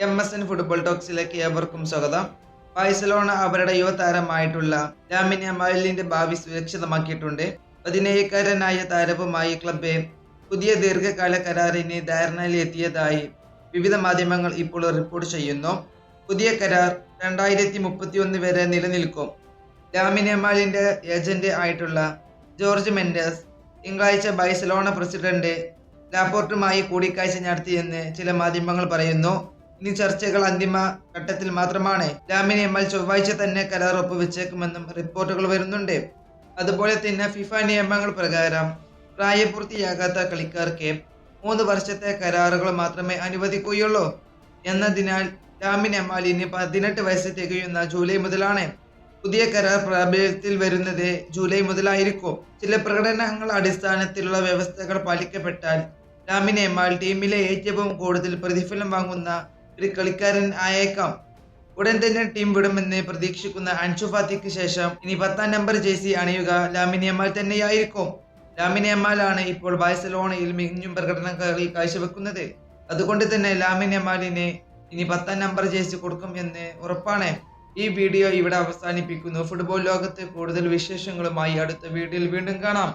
MSN football ടോക്സിലേക്ക് ഏവർക്കും സ്വാഗതം. Barcelona അവരുടെ യുവതാരമായിട്ടുള്ള ലാമിൻ യമാലിന്റെ ഭാവി സുരക്ഷിതമാക്കിയിട്ടുണ്ട്. 17-കാരനായ താരവുമായി ക്ലബ്ബ് പുതിയ ദീർഘകാല കരാറിന് ധാരണയിലെത്തിയതായി വിവിധ മാധ്യമങ്ങൾ ഇപ്പോൾ റിപ്പോർട്ട് ചെയ്യുന്നു. പുതിയ കരാർ 2031 വരെ നിലനിൽക്കും. ലാമിൻ യമാലിന്റെ ഏജന്റ് ആയിട്ടുള്ള ജോർജ് മെൻഡസ് തിങ്കളാഴ്ച ബാഴ്സലോണ പ്രസിഡന്റ് ലാപ്പോർട്ടുമായി കൂടിക്കാഴ്ച നടത്തിയെന്ന് ചില മാധ്യമങ്ങൾ പറയുന്നു. ഇനി ചർച്ചകൾ അന്തിമ ഘട്ടത്തിൽ മാത്രമാണ്. ലാമിൻ യമാൽ ചൊവ്വാഴ്ച തന്നെ കരാർ ഒപ്പുവെച്ചേക്കുമെന്നും റിപ്പോർട്ടുകൾ വരുന്നുണ്ട്. അതുപോലെ തന്നെ ഫിഫ നിയമങ്ങൾ പ്രകാരം പ്രായപൂർത്തിയാകാത്ത കളിക്കാർക്ക് 3 വർഷത്തെ കരാറുകൾ മാത്രമേ അനുവദിക്കുകയുള്ളൂ എന്നതിനാൽ ലാമിൻ യമാലിന് 18 വയസ്സ് തികയുന്ന ജൂലൈ മുതലാണ്. പുതിയ കരാർ പ്രാബല്യത്തിൽ വരുന്നത് ജൂലൈ മുതലായിരിക്കും. ചില പ്രകടനങ്ങൾ അടിസ്ഥാനത്തിലുള്ള വ്യവസ്ഥകൾ പാലിക്കപ്പെട്ടാൽ ലാമിൻ യമാൽ ടീമിലെ ഏറ്റവും കൂടുതൽ പ്രതിഫലം വാങ്ങുന്ന ഒരു കളിക്കാരൻ ആയേക്കാം. ഉടൻ തന്നെ ടീം വിടുമെന്ന് പ്രതീക്ഷിക്കുന്ന അൻസു ഫാത്തിക്ക് ശേഷം ഇനി 10-ാം നമ്പർ ജേഴ്സി അണിയുക ലാമിൻ യമാൽ തന്നെയായിരിക്കും. ലാമിൻ യമാലാണ് ഇപ്പോൾ ബാഴ്സലോണയിൽ മികഞ്ഞ പ്രകടനങ്ങളിൽ കാഴ്ചവെക്കുന്നത്. അതുകൊണ്ട് തന്നെ ലാമിൻ യമാലിന് ഇനി 10-ാം നമ്പർ ജേഴ്സി കൊടുക്കും എന്ന് ഉറപ്പാണ്. ഈ വീഡിയോ ഇവിടെ അവസാനിപ്പിക്കുന്നു. ഫുട്ബോൾ ലോകത്ത് കൂടുതൽ വിശേഷങ്ങളുമായി അടുത്ത വീഡിയോയിൽ വീണ്ടും കാണാം.